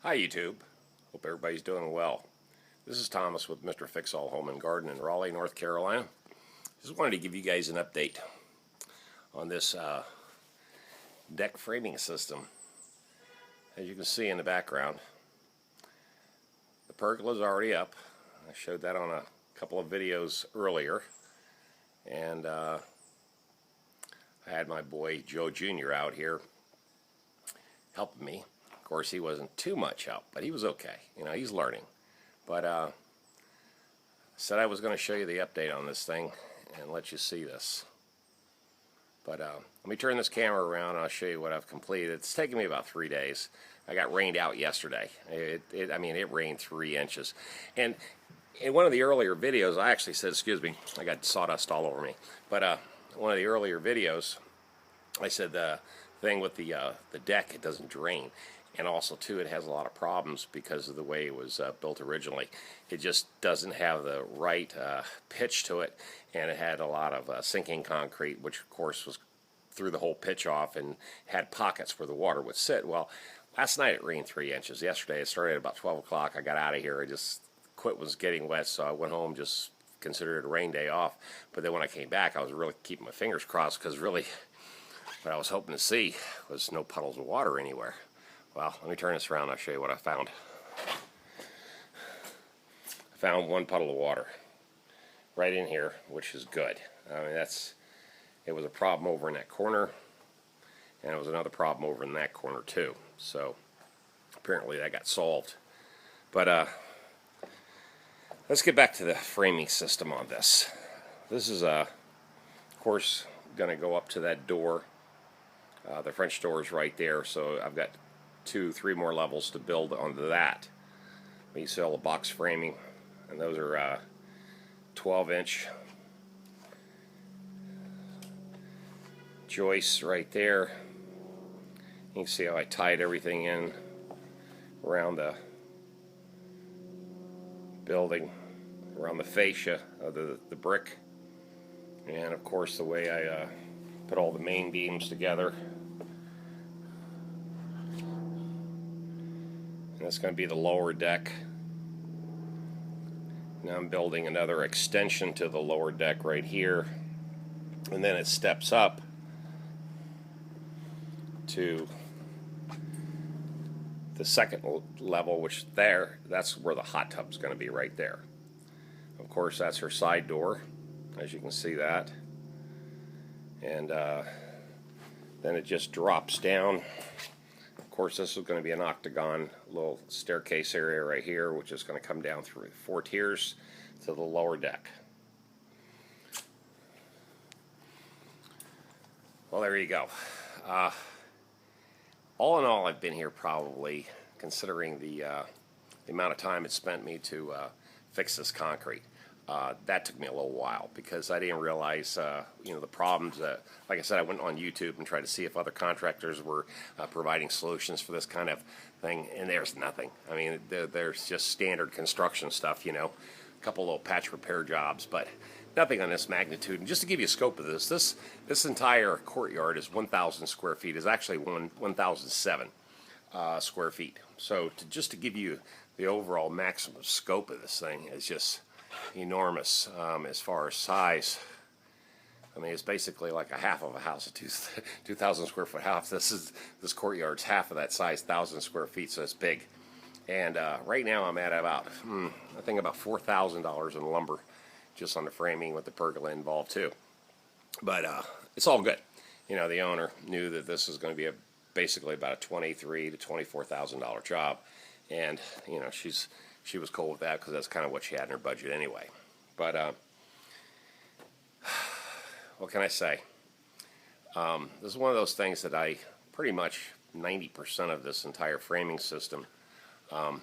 Hi YouTube, hope everybody's doing well. This is Thomas with Mr. Fix-All Home and Garden in Raleigh, North Carolina. Just wanted to give you guys an update on this deck framing system. As you can see in the background, the pergola is already up. I showed that on a couple of videos earlier, and I had my boy Joe Jr. out here helping me. Of course, he wasn't too much help, but he was okay. You know, he's learning. But I said I was going to show you the update on this thing and let you see this. But let me turn this camera around and I'll show you what I've completed. It's taken me about 3 days. I got rained out yesterday. I mean, it rained 3 inches. And in one of the earlier videos, I actually said, excuse me, I got sawdust all over me. But one of the earlier videos, I said the thing with the deck, it doesn't drain. And also, too, it has a lot of problems because of the way it was built originally. It just doesn't have the right pitch to it, and it had a lot of sinking concrete, which, of course, was threw the whole pitch off and had pockets where the water would sit. Well, last night it rained 3 inches. Yesterday it started at about 12 o'clock. I got out of here. I just quit was getting wet, so I went home, just considered it a rain day off. But then when I came back, I was really keeping my fingers crossed because really what I was hoping to see was no puddles of water anywhere. Well, let me turn this around and I'll show you what I found. I found one puddle of water right in here, which is good. I mean, it was a problem over in that corner, and it was another problem over in that corner too. So apparently that got solved. But let's get back to the framing system on this. This is, of course, going to go up to that door. The French door is right there, so I've got 2-3 more levels to build onto that. We sell the box framing, and those are 12-inch joists right there. You can see how I tied everything in around the building, around the fascia of the brick, and of course the way I put all the main beams together. And that's going to be the lower deck. Now I'm building another extension to the lower deck right here, and then it steps up to the second level, which that's where the hot tub's going to be, right there. Of course, that's her side door, as you can see that. And then it just drops down. Of course, this is going to be an octagon little staircase area right here, which is going to come down through 4 tiers to the lower deck. Well, there you go. All in all, I've been here probably, considering the amount of time it spent me to fix this concrete. That took me a little while because I didn't realize, the problems. Like I said, I went on YouTube and tried to see if other contractors were providing solutions for this kind of thing, and there's nothing. I mean, there's just standard construction stuff, a couple little patch repair jobs, but nothing on this magnitude. And just to give you a scope of this entire courtyard is 1,000 square feet. Is actually 1,007 square feet. So just to give you the overall maximum scope of this thing is just enormous as far as size. I mean, it's basically like a half of a house, a 2,000 square foot house. This courtyard's half of that size, 1,000 square feet, so it's big. And right now I'm at about, I think about $4,000 in lumber, just on the framing with the pergola involved too. But it's all good. The owner knew that this is going to be basically about a $23,000 to $24,000 job, and she was cool with that because that's kind of what she had in her budget anyway. But what can I say? This is one of those things that I pretty much 90% of this entire framing system, I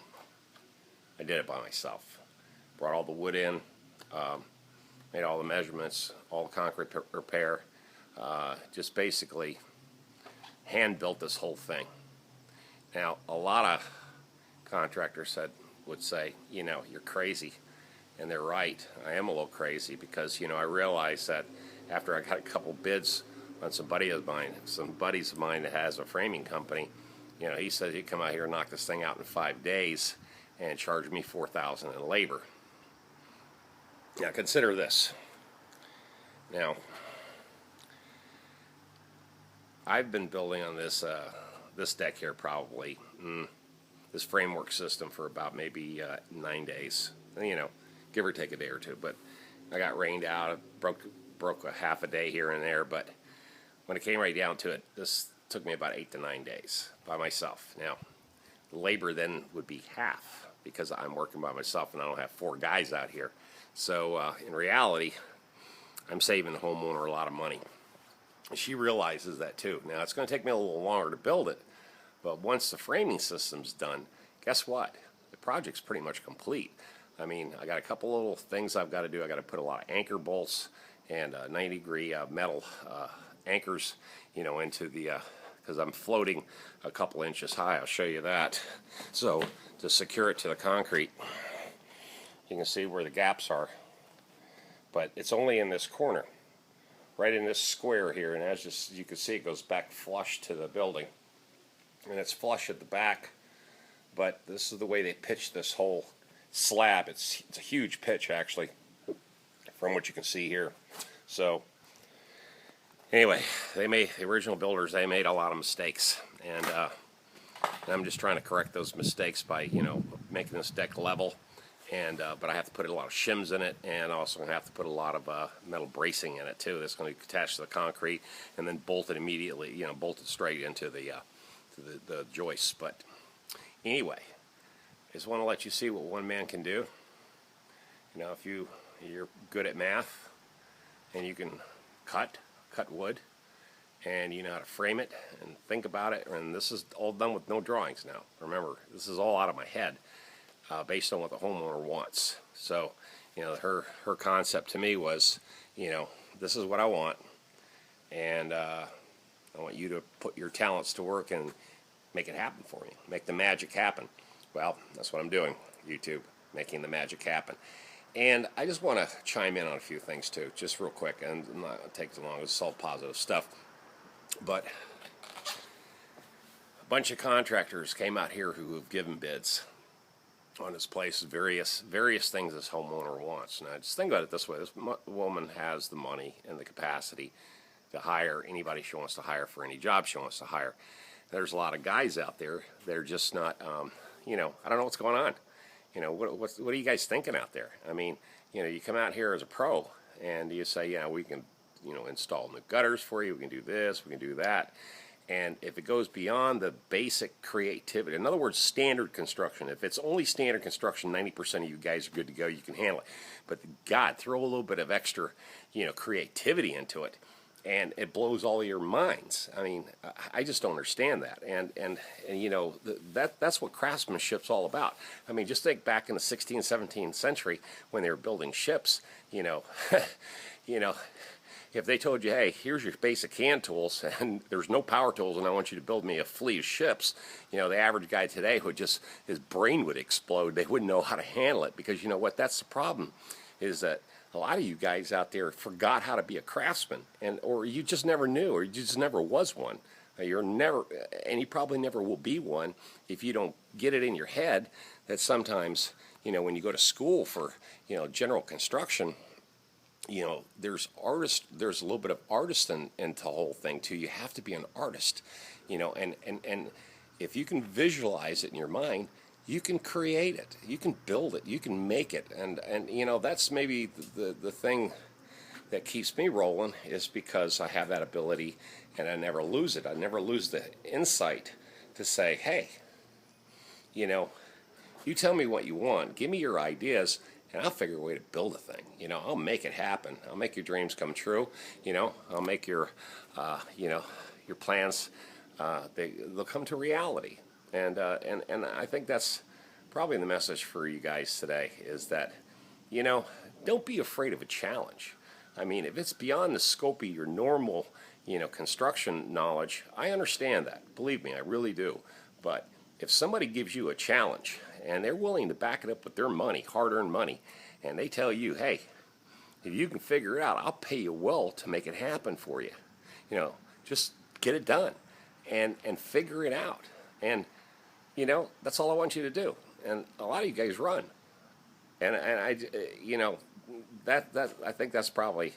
did it by myself. Brought all the wood in, made all the measurements, all the concrete repair, just basically hand built this whole thing. Now, a lot of contractors would say, you're crazy. And they're right. I am a little crazy because, I realized that after I got a couple bids on some buddies of mine that has a framing company, You know, he said he'd come out here and knock this thing out in 5 days and charge me $4,000 in labor. Now consider this. Now, I've been building on this this deck here probably, this framework system for about maybe 9 days. You know, give or take a day or two. But I got rained out. It broke a half a day here and there. But when it came right down to it, this took me about 8 to 9 days by myself. Now, labor then would be half because I'm working by myself and I don't have 4 guys out here. So in reality, I'm saving the homeowner a lot of money. She realizes that too. Now, it's going to take me a little longer to build it, but once the framing system's done, guess what? The project's pretty much complete. I mean, I got a couple little things I've got to do. I got to put a lot of anchor bolts and 90-degree metal anchors, you know, into the, because I'm floating a couple inches high. I'll show you that. So to secure it to the concrete, you can see where the gaps are, but it's only in this corner, right in this square here, and as you can see, it goes back flush to the building, and it's flush at the back. But this is the way they pitched this whole slab. It's a huge pitch, actually, from what you can see here. So anyway, the original builders, they made a lot of mistakes, and I'm just trying to correct those mistakes by, you know, making this deck level. And but I have to put a lot of shims in it, and also going to have to put a lot of metal bracing in it too. That's going to be attached to the concrete and then bolted immediately, you know, bolted straight into the joists. But anyway, I just want to let you see what one man can do. You know, if you're good at math and you can cut wood, and you know how to frame it and think about it, and this is all done with no drawings now. Remember, this is all out of my head. Based on what the homeowner wants. So, you know, her concept to me was, you know, this is what I want, and I want you to put your talents to work and make it happen for me. Make the magic happen. Well, that's what I'm doing, YouTube, making the magic happen. And I just want to chime in on a few things too, just real quick, and not take too long. It's all positive stuff. But a bunch of contractors came out here who have given bids on this place, various things this homeowner wants. Now, just think about it this way. This woman has the money and the capacity to hire anybody she wants to hire for any job she wants to hire. There's a lot of guys out there. They're just not, you know, I don't know what's going on. You know, what are you guys thinking out there? I mean, you know, you come out here as a pro and you say, yeah, we can, you know, install new gutters for you. We can do this. We can do that. And if it goes beyond the basic creativity, in other words, standard construction, if it's only standard construction, 90% of you guys are good to go, you can handle it. But God, throw a little bit of extra, you know, creativity into it, and it blows all your minds. I mean, I just don't understand that. And you know, that's what craftsmanship's all about. I mean, just think back in the 16th, 17th century when they were building ships, you know, you know, if they told you, hey, here's your basic hand tools, and there's no power tools, and I want you to build me a fleet of ships, you know, the average guy today would just, his brain would explode. They wouldn't know how to handle it, because you know what? That's the problem, is that a lot of you guys out there forgot how to be a craftsman, or you just never knew, or you just never was one. You're never, and you probably never will be one if you don't get it in your head that sometimes, you know, when you go to school for, you know, general construction, you know, there's a little bit of artist into the whole thing too. You have to be an artist, you know, and if you can visualize it in your mind, you can create it, you can build it, you can make it, and you know, that's maybe the thing that keeps me rolling, is because I have that ability and I never lose it. I never lose the insight to say, hey, you know, you tell me what you want, give me your ideas, and I'll figure a way to build a thing. You know, I'll make it happen. I'll make your dreams come true. You know, I'll make your, you know, your plans, they'll come to reality. And I think that's probably the message for you guys today, is that, you know, don't be afraid of a challenge. I mean, if it's beyond the scope of your normal, you know, construction knowledge, I understand that. Believe me, I really do. But if somebody gives you a challenge and they're willing to back it up with their money, hard-earned money, and they tell you, hey, if you can figure it out, I'll pay you well to make it happen for you. You know, just get it done and figure it out. And, you know, that's all I want you to do. And a lot of you guys run. And I, you know, that I think that's probably,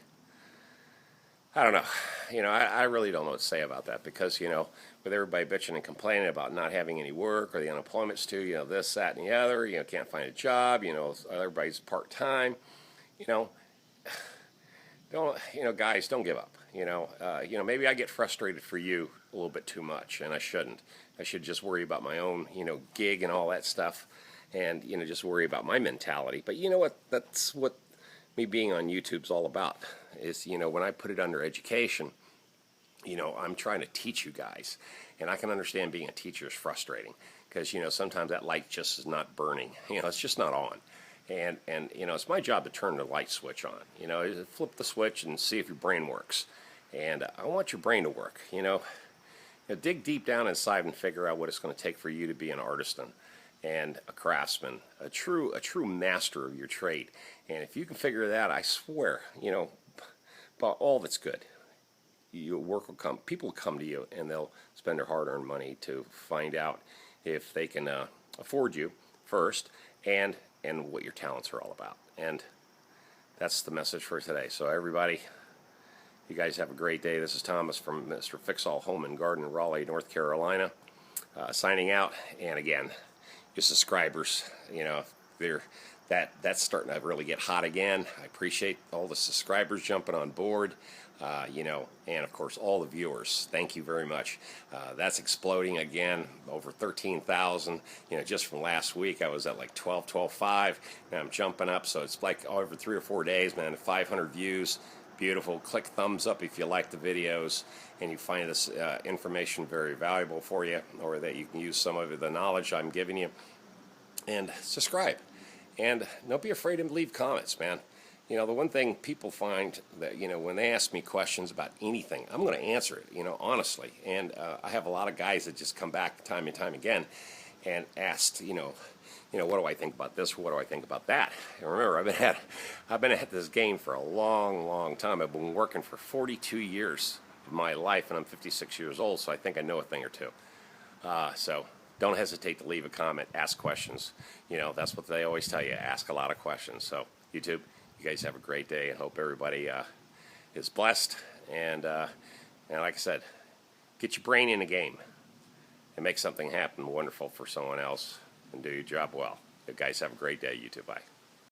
I don't know. You know, I really don't know what to say about that because, you know, with everybody bitching and complaining about not having any work or the unemployment's too, you know, this, that, and the other, you know, can't find a job, you know, everybody's part-time, you know, you know, guys, don't give up. You know, maybe I get frustrated for you a little bit too much, and I shouldn't. I should just worry about my own, you know, gig and all that stuff, and you know, just worry about my mentality. But you know what? That's what me being on YouTube's all about. Is, you know, when I put it under education, you know, I'm trying to teach you guys, and I can understand being a teacher is frustrating because, you know, sometimes that light just is not burning. You know, it's just not on. And you know, it's my job to turn the light switch on. You know, flip the switch and see if your brain works. And I want your brain to work. You know, dig deep down inside and figure out what it's going to take for you to be an artisan and a craftsman, a true master of your trade. And if you can figure that out, I swear, you know, about all that's good. Your work will come. People will come to you, and they'll spend their hard-earned money to find out if they can afford you first, and what your talents are all about. And that's the message for today. So everybody, you guys have a great day. This is Thomas from Mr. Fix-All Home and Garden in Raleigh, North Carolina, signing out. And again, your subscribers, you know, that's starting to really get hot again. I appreciate all the subscribers jumping on board. You know, and of course all the viewers. Thank you very much. That's exploding again, over 13,000. You know, just from last week I was at like 12.5. Now I'm jumping up, so it's like over 3 or 4 days, man. 500 views. Beautiful. Click thumbs up if you like the videos and you find this information very valuable for you, or that you can use some of the knowledge I'm giving you. And subscribe. And don't be afraid to leave comments, man. You know, the one thing people find that, you know, when they ask me questions about anything, I'm going to answer it, you know, honestly. And I have a lot of guys that just come back time and time again and ask, you know, what do I think about this? What do I think about that? And remember, I've been at this game for a long, long time. I've been working for 42 years of my life, and I'm 56 years old, so I think I know a thing or two. So don't hesitate to leave a comment, ask questions. You know, that's what they always tell you, ask a lot of questions. So, YouTube, you guys have a great day. I hope everybody is blessed. And like I said, get your brain in the game and make something happen wonderful for someone else and do your job well. You guys have a great day. YouTube, bye.